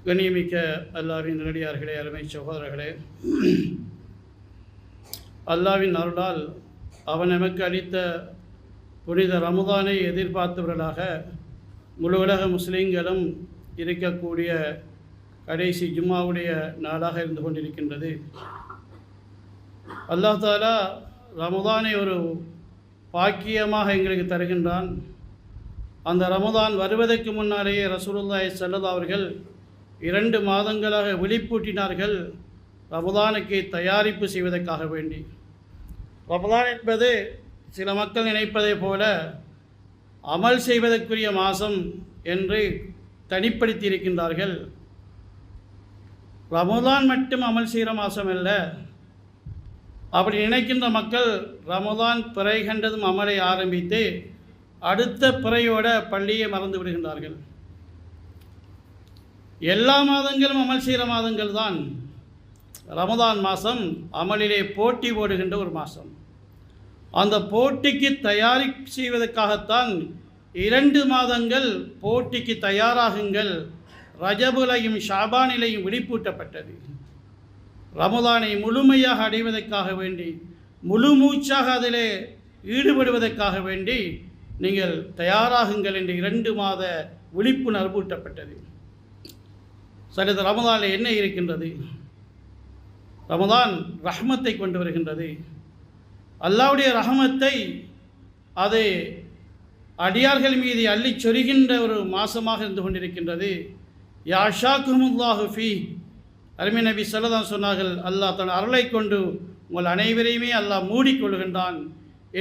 கண்ணியமிக்க அல்லாஹ்வின் நல்லடியார்களே, அருமை சகோதரர்களே, அல்லாஹ்வின் அருளால் அவன் நமக்கு அளித்த புனித ரமதானை எதிர்பார்த்தவர்களாக முழு உலக முஸ்லீம்களும் இருக்கக்கூடிய கடைசி ஜும்மாவுடைய நாளாக இருந்து கொண்டிருக்கின்றது. அல்லாஹ் தாலா ரமதானை ஒரு பாக்கியமாக எங்களுக்கு தருகின்றான். அந்த ரமதான் வருவதற்கு முன்னாலேயே ரசூலுல்லாஹி ஸல்லல்லாஹு அவர்கள் 2 மாதங்களாக விழிப்பூட்டினார்கள் ரமதானுக்கு தயாரிப்பு செய்வதற்காக வேண்டி. ரமதான் என்பது சில மக்கள் நினைப்பதை போல அமல் செய்வதற்குரிய மாதம் என்று தனிப்படுத்தி இருக்கின்றார்கள். ரமதான் மட்டும் அமல் செய்கிற மாதம் அல்ல. அப்படி நினைக்கின்ற மக்கள் ரமதான் பிறை கண்டதும் அமலை ஆரம்பித்து அடுத்த பிறையோட பள்ளியை மறந்து விடுகின்றார்கள். எல்லா மாதங்களும் அமல் செய்கிற மாதங்கள் தான். ரமதான் மாதம் அமலிலே போட்டி போடுகின்ற ஒரு மாதம். அந்த போட்டிக்கு தயாரி செய்வதற்காகத்தான் 2 மாதங்கள் போட்டிக்கு தயாராகுங்கள், ரஜபுலையும் ஷாபானிலையும் விழிப்பூட்டப்பட்டது. ரமதானை முழுமையாக அடைவதற்காக வேண்டி, முழு மூச்சாக அதிலே ஈடுபடுவதற்காக வேண்டி நீங்கள் தயாராகுங்கள் என்று 2 மாத விழிப்புணர்வு ஊட்டப்பட்டது. சரி, இந்த ரமதானில் என்ன இருக்கின்றது? ரமதான் ரஹ்மத்தை கொண்டு வருகின்றது. அல்லாஹ்வுடைய ரஹ்மத்தை அது அடியார்கள் மீது அள்ளிச் சொரிகின்ற ஒரு மாதமாக இருந்து கொண்டிருக்கின்றது. யாஷாக்குமுல்லாஹு ஃபீ, அருமை நபி ஸல்லல்லாஹு சொன்னார்கள், அல்லாஹ் தன் அருளை கொண்டு உங்கள் அனைவரையுமே அல்லாஹ் மூடிக்கொள்கின்றான்.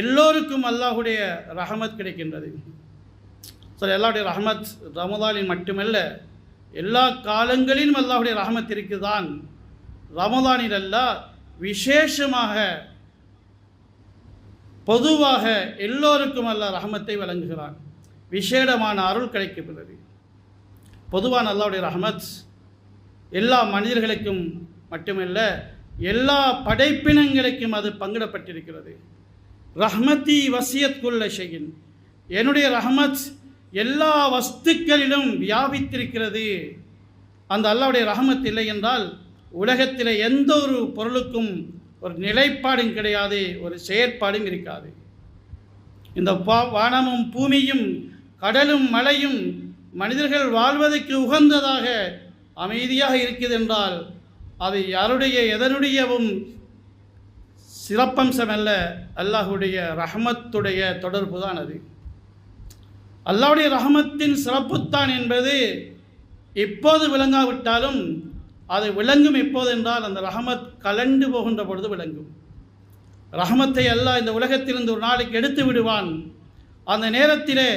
எல்லோருக்கும் அல்லாஹுடைய ரஹமத் கிடைக்கின்றது. சரி, அல்லாஹுடைய ரஹமத் ரமதானில் மட்டுமல்ல, எல்லா காலங்களிலும் அல்லாஹுடைய ரஹமத் இருக்குதான். ரமதானில் அல்லாஹ் விசேஷமாக பொதுவாக எல்லோருக்கும் அல்லாஹ் ரஹமத்தை வழங்குகிறான். விசேடமான அருள் கிடைக்கின்றது. பொதுவான அல்லாஹுடைய ரஹமத் எல்லா மனிதர்களுக்கும் மட்டுமல்ல, எல்லா படைப்பினங்களுக்கும் அது பங்கிடப்பட்டிருக்கிறது. ரஹ்மதி வசியத் குல்ல ஷைஇன், என்னுடைய ரஹமத் எல்லா வஸ்துக்களிலும் வியாபித்திருக்கிறது. அந்த அல்லாஹ்வுடைய ரஹமத் இல்லை என்றால் உலகத்தில் எந்த ஒரு பொருளுக்கும் ஒரு நிலைப்பாடும் கிடையாது, ஒரு செயற்பாடும் இருக்காது. இந்த வானமும் பூமியும் கடலும் மலையும் மனிதர்கள் வாழ்வதற்கு உகந்ததாக அமைதியாக இருக்குது என்றால் அது யாருடைய எதனுடையவும் சிறப்பம்சம் அல்ல, அல்லாஹுடைய ரஹமத்துடைய தொடர்பு தான் அது. அல்லாஹ்வுடைய ரஹமத்தின் சிறப்புத்தான் என்பது எப்போது விளங்காவிட்டாலும் அது விளங்கும். எப்போது என்றால் அந்த ரஹமத் கலண்டு போகின்ற பொழுது விளங்கும். ரஹமத்தை அல்லாஹ் இந்த உலகத்திலிருந்து ஒரு நாளைக்கு எடுத்து விடுவான். அந்த நேரத்திலே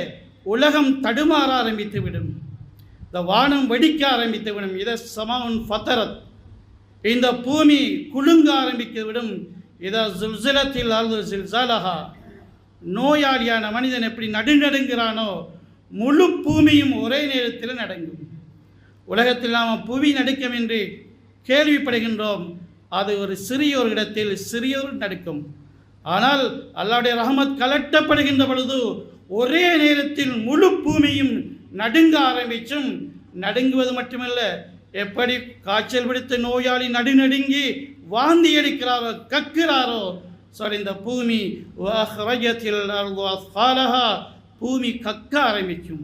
உலகம் தடுமாற ஆரம்பித்து விடும், இந்த வானம் வெடிக்க ஆரம்பித்து விடும். இத சமாவுன் ஃபதரத், இந்த பூமி குலுங்க ஆரம்பித்து விடும். இத ஜுல்சிலத்தில் அர்து ஜில்சாலஹா, நோயாளியான மனிதன் எப்படி நடுங்கிறானோ முழு பூமியும் ஒரே நேரத்தில் நடுங்கும். உலகத்தில் நாம் புவி நடுக்கம் என்று கேள்விப்படுகின்றோம். அது ஒரு சிறியோர் இடத்தில் சிறியோர் நடுக்கும். ஆனால் அல்லாஹ்வுடைய ரஹமத் கலட்டப்படுகின்ற பொழுது ஒரே நேரத்தில் முழு பூமியும் நடுங்க ஆரம்பிச்சும். நடுங்குவது மட்டுமல்ல, எப்படி காய்ச்சல் பிடித்த நோயாளி நடுநடுங்கி வாந்தி எடுக்கிறாரோ கக்கிறாரோ, சாரி, இந்த பூமி பூமி கக்க ஆரம்பிக்கும்.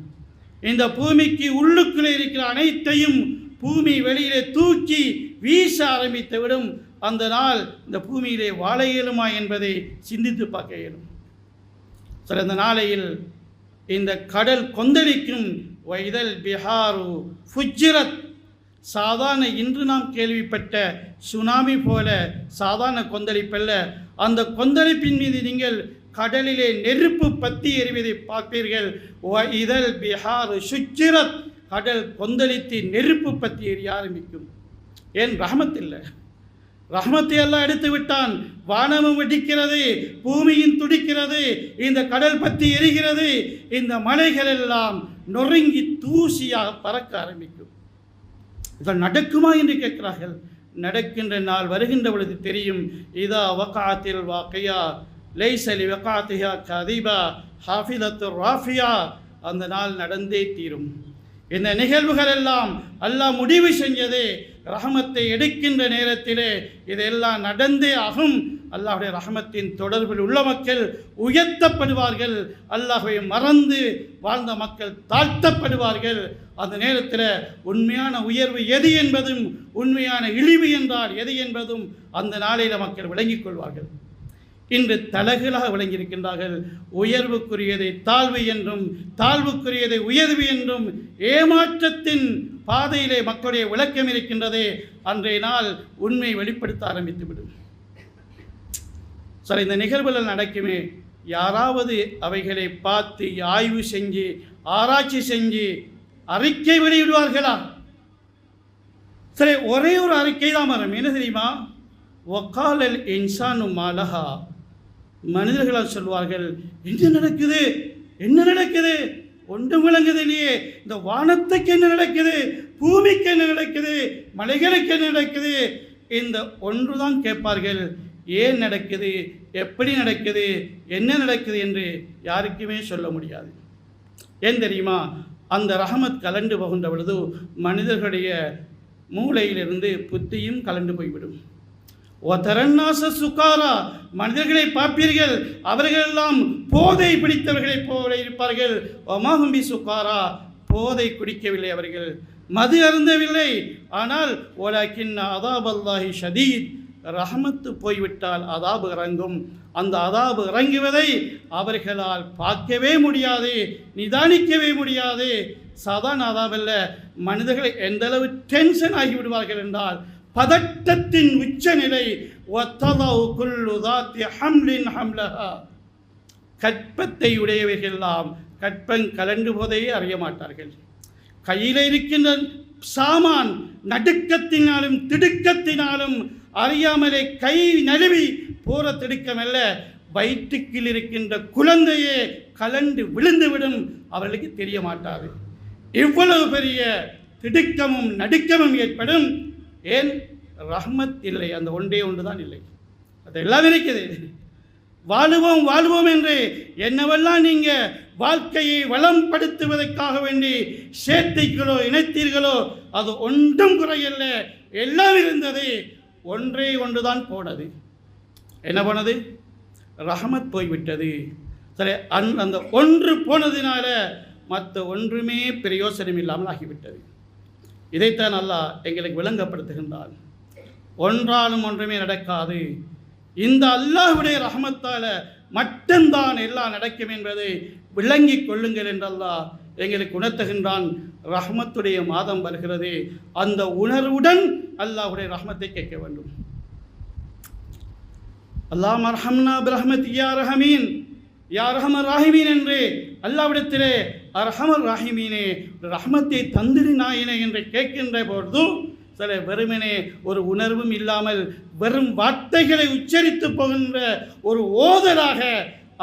இந்த பூமிக்கு உள்ளுக்குள்ளே இருக்கிற அனைத்தையும் பூமி வெளியிலே தூக்கி வீச ஆரம்பித்து விடும். அந்த நாள் இந்த பூமியிலே வாழ இயலுமா என்பதை சிந்தித்து பார்க்க இயலும். சார், இந்த நாளையில் இந்த கடல் கொந்தளிக்கும். வைதல் பிஹாரு ஃபுஜ்ஜிரத், சாதாரண இன்று நாம் கேள்விப்பட்ட சுனாமி போல சாதாரண கொந்தளிப்பல்ல. அந்த கொந்தளிப்பின் மீது நீங்கள் கடலிலே நெருப்பு பற்றி எறிவதை பார்ப்பீர்கள். இதழ் பிஹாரு சுஜ்ஜிரத், கடல் கொந்தளித்து நெருப்பு பற்றி எரிய ஆரம்பிக்கும். ஏன்? ரஹமத் இல்லை. ரஹமத்தை எல்லாம் எடுத்து விட்டான். வானமும் வெடிக்கிறது, பூமியும் துடிக்கிறது, இந்த கடல் பற்றி எரிகிறது, இந்த மலைகள் எல்லாம் நொறுங்கி தூசியாக பறக்க ஆரம்பிக்கும். இதில் நடக்குமா என்று கேட்கிறார்கள். நடக்கின்ற நாள் வருகின்ற பொழுது தெரியும். இதா வகாத்தில் வாக்கையா லைசலி வகாத்தியா கதிபா ஹாஃபிதத்து ராஃபியா, அந்த நாள் நடந்தே தீரும். இந்த நிகழ்வுகள் எல்லாம் அல்லாஹ் முடிவு செஞ்சது ரஹமத்தை எடுக்கின்ற நேரத்திலே இதெல்லாம் நடந்தே ஆகும். அல்லாஹுடைய ரஹமத்தின் தொடர்பில் உள்ள மக்கள் உயர்த்தப்படுவார்கள், அல்லாஹ்வை மறந்து வாழ்ந்த மக்கள் தாழ்த்தப்படுவார்கள். அந்த நேரத்தில் உண்மையான உயர்வு எது என்பதும் உண்மையான இழிவு என்றால் எது என்பதும் அந்த நாளையில் மக்கள் விளங்கிக் கொள்வார்கள். இன்று தலகளாக விளங்கியிருக்கின்றார்கள். உயர்வுக்குரியதை தாழ்வு என்றும் தாழ்வுக்குரியதை உயர்வு என்றும் ஏமாற்றத்தின் பாதையிலே மக்களுடைய விளக்கம் இருக்கின்றதே, அன்றைய நாள் உண்மை வெளிப்படுத்த ஆரம்பித்துவிடும். சரி, இந்த நிகழ்வுகள் நடக்குமே, யாராவது அவைகளை பார்த்து ஆய்வு செஞ்சு ஆராய்ச்சி செஞ்சு அறிக்கை வெளியிடுவார்களா? சரி, ஒரே ஒரு அறிக்கை தான் வரும். என்ன தெரியுமா? வக்காலல் இன்சானு மாலஹா, மனிதர்களால் சொல்வார்கள், என்ன நடக்குது, என்ன நடக்குது, ஒன்றும் விளங்குது இல்லையே, இந்த வானத்துக்கு என்ன நடக்குது, பூமிக்கு என்ன நடக்குது, மலைகளுக்கு என்ன நடக்குது, இந்த ஒன்று தான் கேட்பார்கள். ஏன் நடக்குது, எப்படி நடக்குது, என்ன நடக்குது என்று யாருக்குமே சொல்ல முடியாது. ஏன் தெரியுமா? அந்த ரஹமத் கலண்டு போகின்ற பொழுது மனிதர்களுடைய மூளையிலிருந்து புத்தியும் கலண்டு போய்விடும். ஒதரன்னாச சுகாரா, மனிதர்களை பார்ப்பீர்கள், அவர்களெல்லாம் போதை பிடித்தவர்களைப் போல இருப்பார்கள். ஒமாஹும்பி சுகாரா, போதை குடிக்கவில்லை, அவர்கள் மது அருந்தவில்லை. ஆனால் ஒலக்கின் அதாபல்லாஹி ஷதீத், ரஹமத்து போய்விட்டால் அதாபு இறங்கும். அந்த அதாபு இறங்குவதை அவர்களால் பார்க்கவே முடியாது, நிதானிக்கவே முடியாது. சாதாரண அதாபல்ல, மனிதர்கள் எந்தளவு டென்ஷன் ஆகிவிடுவார்கள் என்றால் பதட்டத்தின் உச்சநிலை. கற்பத்தை உடையவர்களெல்லாம் கற்பம் கலண்டு போதையே அறிய மாட்டார்கள். கையில் இருக்கின்ற சாமான் நடுக்கத்தினாலும் திடுக்கத்தினாலும் அறியாமலே கை நழுவி போற திடுக்கமல்ல, வயிற்றுக்கில் இருக்கின்ற குழந்தையே கலண்டு விழுந்துவிடும், அவர்களுக்கு தெரிய மாட்டாது. இவ்வளவு பெரிய திடுக்கமும் நடுக்கமும் ஏற்படும். ஏன்? ரஹ்மத் இல்லை, அந்த ஒன்றே ஒன்று தான் இல்லை. அதெல்லாம் இருக்குது. வாழுவோம் வாழுவோம் என்று என்னவெல்லாம் நீங்கள் வாழ்க்கையை வளம்படுத்துவதற்காக வேண்டி சேர்த்தீர்களோ இணைத்தீர்களோ அது ஒன்றும் குறையல்ல, எல்லாம் இருந்தது. ஒன்றே ஒன்று தான் போனது. என்ன போனது? ரஹமத் போய்விட்டது. சரி, அந்த ஒன்று போனதினால மற்ற ஒன்றுமே பிரயோசனம் இல்லாமல் ஆகிவிட்டது. இதைத்தான் அல்லாஹ் எங்களுக்கு விளங்கப்படுத்துகின்றான். ஒன்றாலும் ஒன்றுமே நடக்காது, இந்த அல்லாஹ்வுடைய ரஹமத்தால் மட்டும்தான் எல்லாம் நடக்கும் என்பதை விளங்கி கொள்ளுங்கள் என்று அல்லாஹ் எங்களுக்கு உணர்த்துகின்றான். ரஹமத்துடைய மாதம் வருகிறது, அந்த உணர்வுடன் அல்லாஹ்வுடைய ரஹமத்தை கேட்க வேண்டும். அல்லாஹ் மர்ஹம்னா பிரஹ்மத் யா ரஹமீன், யா ரஹமர் ராஹிமீன் என்று அல்லாஹ்விடத்திலே அரஹமர் ராஹிமீனே ரஹமத்தை தந்திரி நாயினே என்று கேட்கின்ற பொழுது சில வெறுமனே ஒரு உணர்வும் இல்லாமல் வெறும் வார்த்தைகளை உச்சரித்து போகின்ற ஒரு ஓதலாக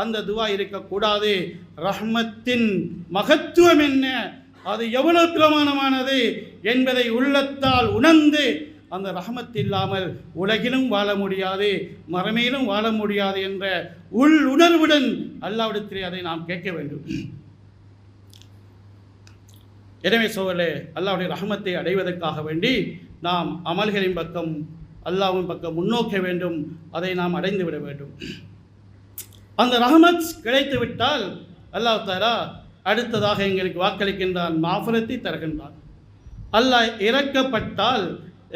அந்த துவா இருக்கக்கூடாது. ரஹ்மத்தின் மகத்துவம் என்ன, அது எவ்வளவு பிரமாணமானது என்பதை உள்ளத்தால் உணர்ந்து அந்த ரஹமத் இல்லாமல் உலகிலும் வாழ முடியாது, மறுமையிலும் வாழ முடியாது என்ற உள் உணர்வுடன் அல்லாஹ்விடத்திலே அதை நாம் கேட்க வேண்டும். எனவே சோழலே, அல்லாஹ்வுடைய ரஹமத்தை அடைவதற்காக வேண்டி நாம் அமல்களின் பக்கம் அல்லாஹ்வின் பக்கம் முன்னோக்க வேண்டும், அதை நாம் அடைந்து விட வேண்டும். அந்த ரஹமத் கிடைத்து விட்டால் அல்லாஹ் தஆலா அடுத்ததாக எங்களுக்கு வாக்களிக்கின்றான், மாஃபரத்தை தருகின்றான். அல்லாஹ் இறக்கப்பட்டால்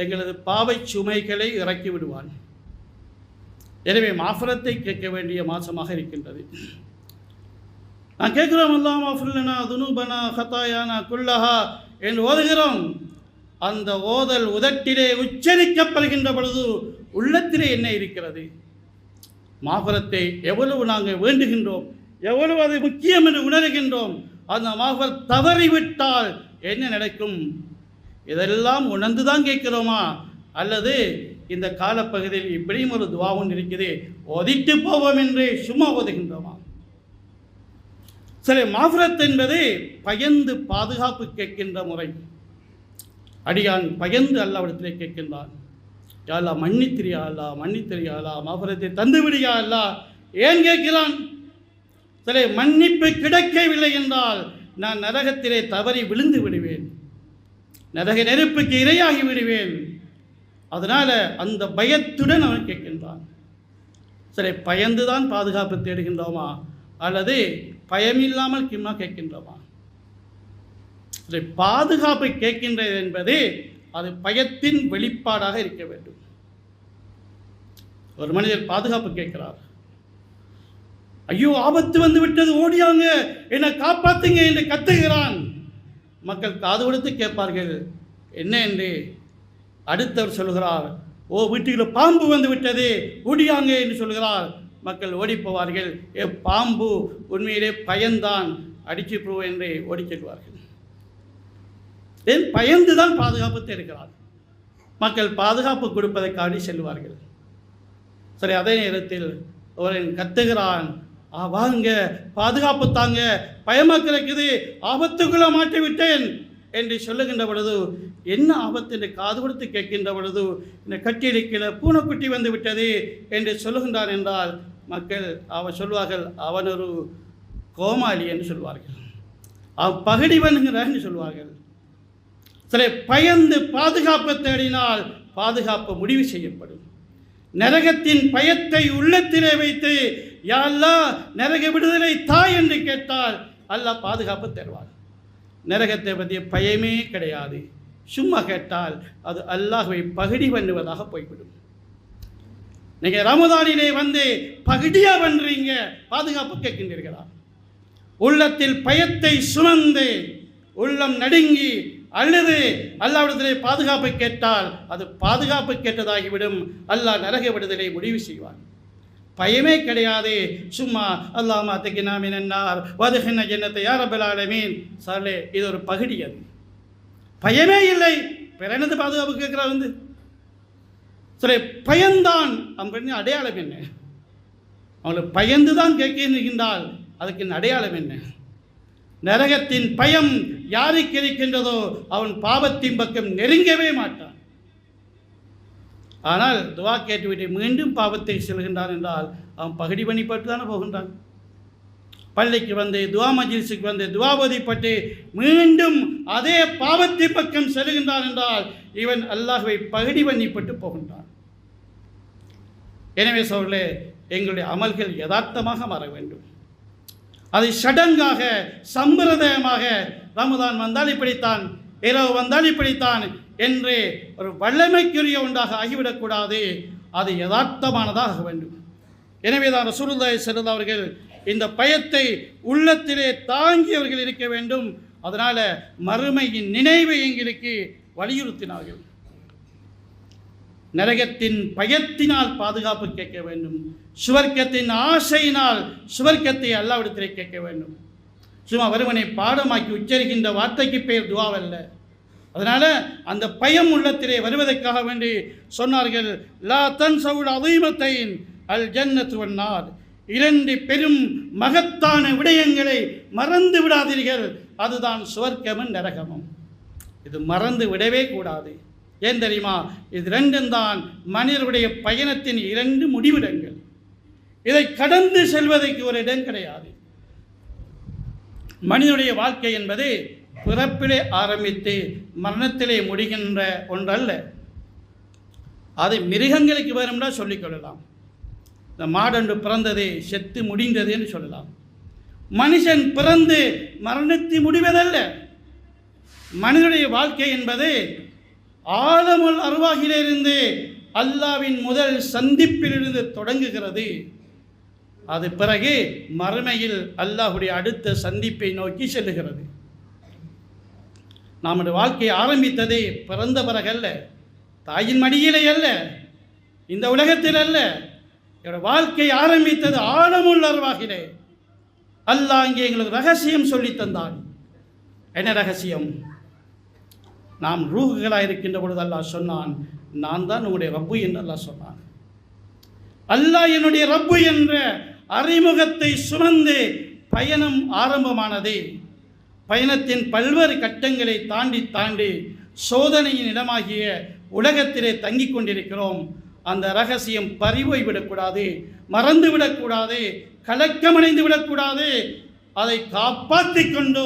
எங்களது பாவை சுமைகளை இறக்கி விடுவான். எனவே மாஃபரத்தை கேட்க வேண்டிய மாசமாக இருக்கின்றது. நான் கேட்கிறோம், அல்லாஹ் மாஃபுல்லனா துனூபனா ஹதாயானா குல்லஹா என்று ஓதுகிறோம். அந்த ஓதல் உதட்டிலே உச்சரிக்கப்படுகின்ற பொழுது உள்ளத்திலே என்ன இருக்கிறது? மாஃபரத்தை எவ்வளவு நாங்கள் வேண்டுகின்றோம், எவ்வளவு அது முக்கியம் என்று உணர்கின்றோம். அந்த மாஃபர் தவறிவிட்டால் என்ன நடக்கும்? இதெல்லாம் உணர்ந்து தான் கேட்கிறோமா, அல்லது இந்த காலப்பகுதியில் இப்படியும் ஒரு துவா ஒன்று இருக்குது, ஒதிட்டு போவோம் என்று சும்மா ஓதுகின்றோமா? சரி, மாஃபரத் என்பது பயந்து பாதுகாப்பு கேட்கின்ற முறை. அடியான் பயந்து அல்லாஹ்விடத்திலே கேட்கின்றான், யா அல்லாஹ் மன்னித்திரியா அல்லாஹ், மன்னித்திரியா அல்லாஹ், மாஃபரத்தை தந்துவிடியா அல்லாஹ். ஏன் கேட்கிறான்? சரி, மன்னிப்பு கிடைக்கவில்லை என்றால் நான் நரகத்திலே தவறி விழுந்து விடுவேன், நரக நெருப்புக்கு இரையாகி விடுவேன். அதனால் அந்த பயத்துடன் அவன் கேட்கின்றான். சரி, பயந்துதான் பாதுகாப்பு தேடுகின்றோமா அல்லது பயமில்லாமல் கிம்மா கேட்கின்றோமா? சரி, பாதுகாப்பை கேட்கின்றது என்பது அது பயத்தின் வெளிப்பாடாக இருக்க வேண்டும். ஒரு மனிதர் பாதுகாப்பு கேட்கிறார், ஐயோ ஆபத்து வந்து விட்டது, ஓடியாங்க, என்னை காப்பாத்துங்க என்று கத்துகிறான். மக்கள் காது கொடுத்து கேட்பார்கள் என்ன என்று. அடுத்தவர் சொல்கிறார், ஓ வீட்டுக்குள்ள பாம்பு வந்து விட்டது, ஓடியாங்க என்று சொல்கிறார். மக்கள் ஓடி போவார்கள். பாம்பு உண்மையிலே பயந்தான், அடிச்சு போ என்று ஓடி செல்வார்கள். ஏன்? பயந்துதான் பாதுகாப்பு தேடுகிறார். மக்கள் பாதுகாப்பு கொடுப்பதற்காக செல்வார்கள். சரி, அதே நேரத்தில் அவன் கத்துகிறான், வாங்க பாதுகாப்பு தாங்க, பயமாக இருக்குது, ஆபத்துக்குள்ள மாட்டி விட்டேன் என்று சொல்லுகின்ற பொழுது, என்ன ஆபத்து என்று காது கொடுத்து கேட்கின்ற பொழுது, இந்த கட்டியிருக்கிற பூனைக்குட்டி வந்து விட்டது என்று சொல்லுகின்றான் என்றால் மக்கள் சொல்வார்கள், அவன் ஒரு கோமாளி என்று சொல்வார்கள், அவன் பகடி பண்ணுகிறான் என்று சொல்வார்கள். சில பயந்து பாதுகாப்பு தேடினால் பாதுகாப்பு முடிவு செய்யப்படும். நரகத்தின் பயத்தை உள்ளத்திலே வைத்து யா அல்லாஹ் நரக விடுதலை தாய் என்று கேட்டால் அல்லாஹ் பாதுகாப்பு தருவார். நரகத்தை பற்றிய பயமே கிடையாது. சும்மா கேட்டால் அது அல்லாஹ்வை பகடி பண்ணுவதாக போய்விடும். நீங்கள் ரமதானிலே வந்து பகடியா பண்ணுறீங்க, பாதுகாப்பு கேட்கின்றீர்களா? உள்ளத்தில் பயத்தை சுமந்து உள்ளம் நடுங்கி அல்லது அல்லாஹ்விடத்திலே பாதுகாப்பை கேட்டால் அது பாதுகாப்பு கேட்டதாகிவிடும். அல்லாஹ் நரக விடுதலை முடிவு செய்வான். பயமே கிடையாது. சும்மா அல்லாஹ்மா தக்கினா மினன்னார் வதுஹின ஜன்னத்தை யா ரப்பல் ஆலமீன் சாலே, இது ஒரு பகடி. அது பயமே இல்லை. பிறனது பாதுகாப்பு கேட்கிறா வந்து சரி, பயந்தான் அப்படின்னு அடையாளம் என்ன? அவங்களுக்கு பயந்து தான் கேட்கின்றால் அதுக்கு அடையாளம் என்ன? நரகத்தின் பயம் யாருக்கு இருக்கின்றதோ அவன் பாவத்தின் பக்கம் நெருங்கவே மாட்டான். ஆனால் துவா கேட்டுவிட்டு மீண்டும் பாவத்தை செல்கின்றான் என்றால் அவன் பகடி பண்ணிப்பட்டு தானே போகின்றான். பள்ளிக்கு வந்து துவா மஜ்லிஸுக்கு வந்து துவா ஓதிப்பட்டு மீண்டும் அதே பாவத்தின் பக்கம் செல்கின்றான் என்றால் இவன் அல்லாஹ்வை பகடி பண்ணிப்பட்டு போகின்றான். எனவே சோழர்களே, எங்களுடைய அமல்கள் யதார்த்தமாக மாற வேண்டும். அது சடங்காக சம்பிரதாயமாக ரமதான் வந்தால் இப்படித்தான், இரவு வந்தால் இப்படித்தான் என்று ஒரு வல்லமைக்குரிய ஒன்றாக ஆகிவிடக்கூடாது. அது யதார்த்தமானதாக வேண்டும். எனவே தான் ரசூலுல்லாஹி ஸல்லல்லாஹு அலைஹி அவர்கள் இந்த பயத்தை உள்ளத்திலே தாங்கியவர்கள் இருக்க வேண்டும். அதனால் மறுமையின் நினைவை எங்களுக்கு வலியுறுத்தினார்கள். நரகத்தின் பயத்தினால் பாதுகாப்பு கேட்க வேண்டும். சுவர்க்கத்தின் ஆசையினால் சுவர்க்கத்தை அல்லாஹ்விடத்திலே கேட்க வேண்டும். சும்மா வருவனை பாடமாக்கி உச்சரிக்கின்ற வார்த்தைக்கு பெயர் துவாவல்ல. அதனால் அந்த பயம் உள்ளத்திலே வருவதற்காக வேண்டி சொன்னார்கள், லா தன்சவுல் அதீமத்தைன் அல் ஜன்னத்து வன்னார், இரண்டு பெரும் மகத்தான விடயங்களை மறந்து விடாதீர்கள், அதுதான் சுவர்க்கமும் நரகமும். இது மறந்து விடவே கூடாது. ஏன் தெரியுமா? இது ரெண்டும் தான் மனிதனுடைய பயணத்தின் இரண்டு முடிவிடங்கள். இதை கடந்து செல்வதற்கு ஒரு இடம் கிடையாது. மனிதனுடைய வாழ்க்கை என்பது பிறப்பிலே ஆரம்பித்து மரணத்திலே முடிகின்ற ஒன்றல்ல. அது மிருகங்களுக்கு வரும்னா சொல்லிக்கொள்ளலாம். இந்த மாடொன்று பிறந்தது செத்து முடிந்தது என்று சொல்லலாம். மனுஷன் பிறந்து மரணத்தை முடிவதல்ல. மனிதனுடைய வாழ்க்கை என்பது ஆலமுல் அர்வாஹிலிருந்து அல்லாவின் முதல் சந்திப்பிலிருந்து தொடங்குகிறது. அது பிறகு மறுமையில் அல்லாஹுடைய அடுத்த சந்திப்பை நோக்கி செல்லுகிறது. நம்முடைய வாழ்க்கை ஆரம்பித்தது பிறந்த பிறகல்ல, தாயின் மடியிலே அல்ல, இந்த உலகத்தில் அல்ல. என்னோட வாழ்க்கை ஆரம்பித்தது ஆலமுல் அர்வாஹிலே. அல்லாஹ் இங்கே எங்களுக்கு ரகசியம் சொல்லி தந்தான். என்ன ரகசியம்? நாம் ரூஹுகளாக இருக்கின்ற பொழுது அல்லாஹ் சொன்னான், நான் தான் உங்களுடைய ரப்பு என்று அல்லாஹ் சொன்னான். அல்லாஹ் என்னுடைய ரப்பு என்ற அறிமுகத்தை சுமந்து பயணம் ஆரம்பமானது. பயணத்தின் பல்வேறு கட்டங்களை தாண்டி தாண்டி சோதனையின் இடமாகிய உலகத்திலே தங்கி கொண்டிருக்கிறோம். அந்த ரகசியம் பறிபோய் விடக்கூடாது, மறந்து விடக்கூடாது, கலக்கமடைந்து விடக்கூடாது. அதை காப்பாற்றி கொண்டு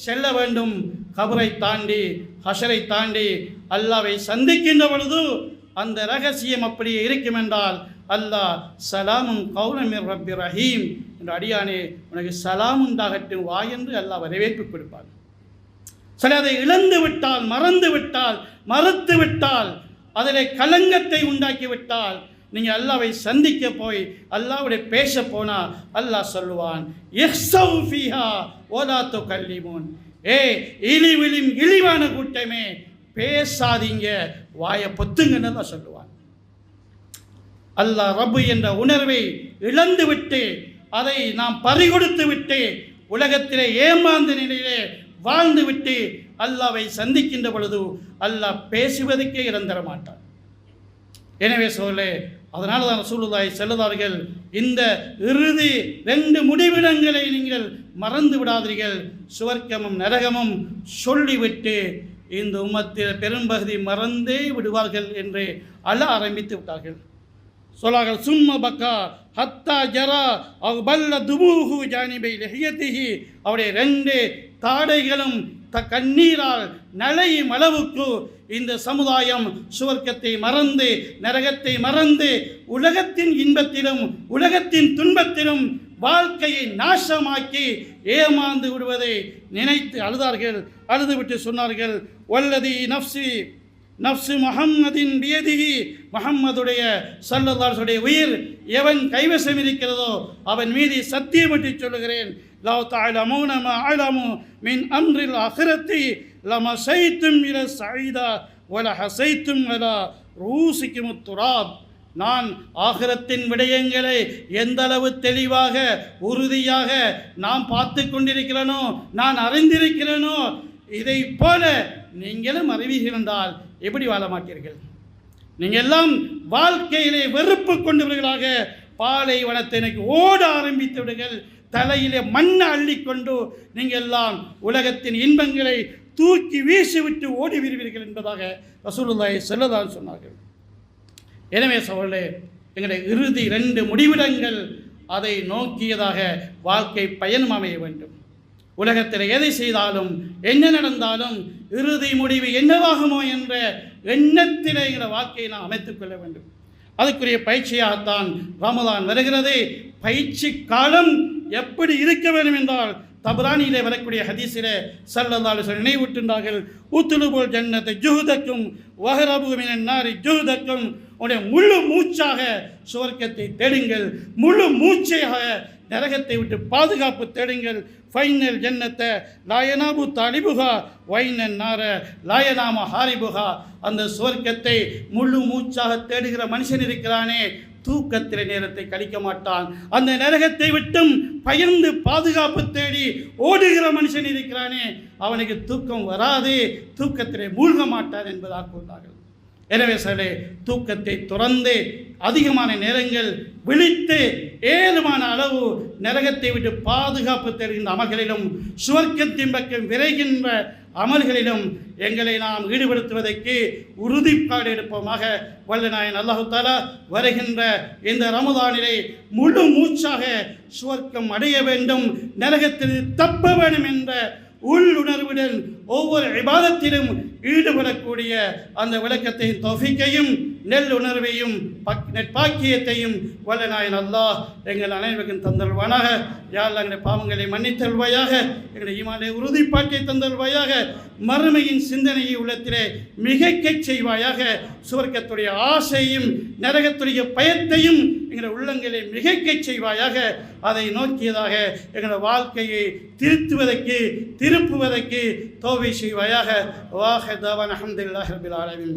செல்ல வேண்டும். கபரை தாண்டி ஹஷரை தாண்டி அல்லாவை சந்திக்கின்ற பொழுது அந்த ரகசியம் அப்படியே இருக்கும் என்றால் அல்லாஹ் சலாமும் கௌலம் மிர் ரப்பி ரஹீம் என்ற அடியானே உனக்கு சலாம் உண்டாகட்டும் வா என்று அல்லாஹ் வரவேற்பு கொடுப்பார். சரி, அதை இழந்து விட்டால், மறந்து விட்டால், மறுத்து விட்டால், அதில் கலங்கத்தை உண்டாக்கி விட்டால், நீங்கள் அல்லாவை சந்திக்க போய் அல்லாவுடைய பேச போனால் அல்லாஹ் சொல்லுவான், இஹ்ஸவ் ஃபீஹா வலா துகல்லிமூன், இழிவான கூட்டமே பேசாதீங்க, வாயை பொத்துங்கன்னு தான் சொல்லுவான். அல்லாஹ் ரப்பு என்ற உணர்வை இழந்து விட்டு அதை நாம் பறிகொடுத்து விட்டு உலகத்திலே ஏமாந்த நிலையிலே வாழ்ந்து விட்டு அல்லாவை சந்திக்கின்ற பொழுது அல்லாஹ் பேசுவதற்கே இடம் தர மாட்டான். எனவே சொல்லே, அதனால தான் ரசூலுல்லாஹி சொல்லுவார்கள், இந்த இறுதி 2 முடிவிடங்களை நீங்கள் மறந்து விடாதீர்கள், சுவர்க்கமும் நரகமும் சொல்லிவிட்டு இந்த உம்மத்தில் பெரும்பகுதி மறந்தே விடுவார்கள் என்று அல்லாஹ் ஆரம்பித்து விட்டார்கள். சொல்லார்கள், சும்ம பக்கா ஹத்தா ஜரா அவ் பல்ல துபூஹு ஜானிபை லஹியத்திஹி, அவருடைய 2 தாடைகளும் கண்ணீரால் நலையும் அளவுக்கு இந்த சமுதாயம் சுவர்க்கத்தை மறந்து நரகத்தை மறந்து உலகத்தின் இன்பத்திலும் உலகத்தின் துன்பத்திலும் வாழ்க்கையை நாசமாக்கி ஏமாந்து விடுவதை நினைத்து அழுதார்கள். அழுதுவிட்டு சொன்னார்கள், வல்லதி நஃப்ஸு முஹம்மதின் பியதிஹி, முஹம்மதுடைய ஸல்லல்லாஹு அலைஹி உயிர் எவன் கைவசம் இருக்கிறதோ அவன் மீது சத்தியமிட்டு சொல்லுகிறேன், லவ் தஅலமூன மா அலமு மின் அம்ரில் ஆখিরাতি லமஸைதும் இல ஸஈதா வல ஹஸைதும் அலா ரூஸிக்கும் துராப். நான் ஆகிரத்தின் விடயங்களை எந்த அளவு தெளிவாக உறுதியாக நாம் பார்த்து கொண்டிருக்கிறேனோ, நான் அறிந்திருக்கிறேனோ, இதை போல நீங்களும் அறிவீர்கள் என்றால் எப்படி வாழ மாட்டீர்கள்? நீங்கள் எல்லாம் வாழ்க்கையிலே வெறுப்பு கொண்டவர்களாக பாலைவனத்திற்கு ஓட ஆரம்பித்து விடுங்கள். தலையிலே மண்ணை அள்ளிக்கொண்டு நீங்கள் எல்லாம் உலகத்தின் இன்பங்களை தூக்கி வீசிவிட்டு ஓடி விடுவீர்கள் என்பதாக ரசூலுல்லாஹி ஸல்லல்லாஹு அலைஹி சொன்னார்கள். எனவே சகோதரர்களே, எங்களுடைய இறுதி 2 முடிவிடங்கள் அதை நோக்கியதாக வாழ்க்கை பயணம் அமைய வேண்டும். உலகத்தில் எதை செய்தாலும் என்ன நடந்தாலும் இறுதி முடிவு என்னவாகுமோ என்ற எண்ணத்திலே எங்கள் வாழ்க்கையை நாம் அமைத்துக் கொள்ள வேண்டும். அதுக்குரிய பயிற்சியாகத்தான் ரமதான் வருகிறது. பயிற்சி காலம் எப்படி இருக்க வேண்டும் என்றால், தபரானியிலே வரக்கூடிய ஹதீஸிலே ஸல்லல்லாஹு அலைஹி வஸல்லம் நினைவூட்டுகிறார்கள், உத்லுபுல் ஜன்னத ஜுஹதக்கும் வஹரபு மினன் நாரி ஜுஹதக்கும். உடைய முழு மூச்சாக சுவர்க்கத்தை தேடுங்கள், முழு மூச்சையாக நரகத்தை விட்டு பாதுகாப்பு தேடுங்கள். ஃபைனல் ஜன்னத்தை லாயனாபு தாலிபுகா வைனன் நார லாயனாம ஹாரிபுகா. அந்த சுவர்க்கத்தை முழு மூச்சாக தேடுகிற மனுஷன் இருக்கிறானே, தூக்கத்திலே நேரத்தை கழிக்க மாட்டான். அந்த நரகத்தை விட்டும் பயந்து பாதுகாப்பு தேடி ஓடுகிற மனுஷன் இருக்கிறானே, அவனுக்கு தூக்கம் வராது, தூக்கத்திலே மூழ்க மாட்டான் என்பதாக கூறினார்கள். எனவே சிலே தூக்கத்தை துறந்து அதிகமான நேரங்கள் விழித்து ஏதுமான அளவு நரகத்தை விட்டு பாதுகாப்பு தருகின்ற அமல்களிலும் சுவர்க்கத்தின் பக்கம் விரைகின்ற அமல்களிலும் எங்களை நாம் ஈடுபடுத்துவதற்கு உறுதிப்பாடு எடுப்போமாக. வல்லநாயன் அல்லாஹு தஆலா வருகின்ற இந்த ரமதானிலே முழு மூச்சாக சுவர்க்கம் அடைய வேண்டும், நரகத்தில் தப்ப வேண்டும் என்ற உள்ளுணர்வுடன் ஒவ்வொரு இபாதத்திலும் ஈடுபடக்கூடிய அந்த விளக்கத்தையும் தௌஃபீக்கையும் நெல்லுணர்வையும் நெற்பாக்கியத்தையும் வல்லநாயன் அல்லாஹ் எங்கள் அனைவருக்கும் தந்தல்வானாக. யா அல்லாஹ் எங்களுடைய பாவங்களை மன்னித்தல்வாயாக, எங்களுடைய ஈமானை உறுதிப்பாட்டை தந்தல்வாயாக, மறுமையின் சிந்தனையை உள்ளத்திலே மிகைக்கச் செய்வாயாக, சுவர்க்கத்துடைய ஆசையும் நரகத்துடைய பயத்தையும் எங்களுடைய உள்ளங்களை மிகைக்கச் செய்வாயாக. அதை நோக்கியதாக எங்களுடைய வாழ்க்கையை திருப்புவதற்கு தௌஃபீக் செய்வாயாக. வாஹிர் தஅவானா அல்ஹம்துலில்லாஹி ரப்பில் ஆலமீன்.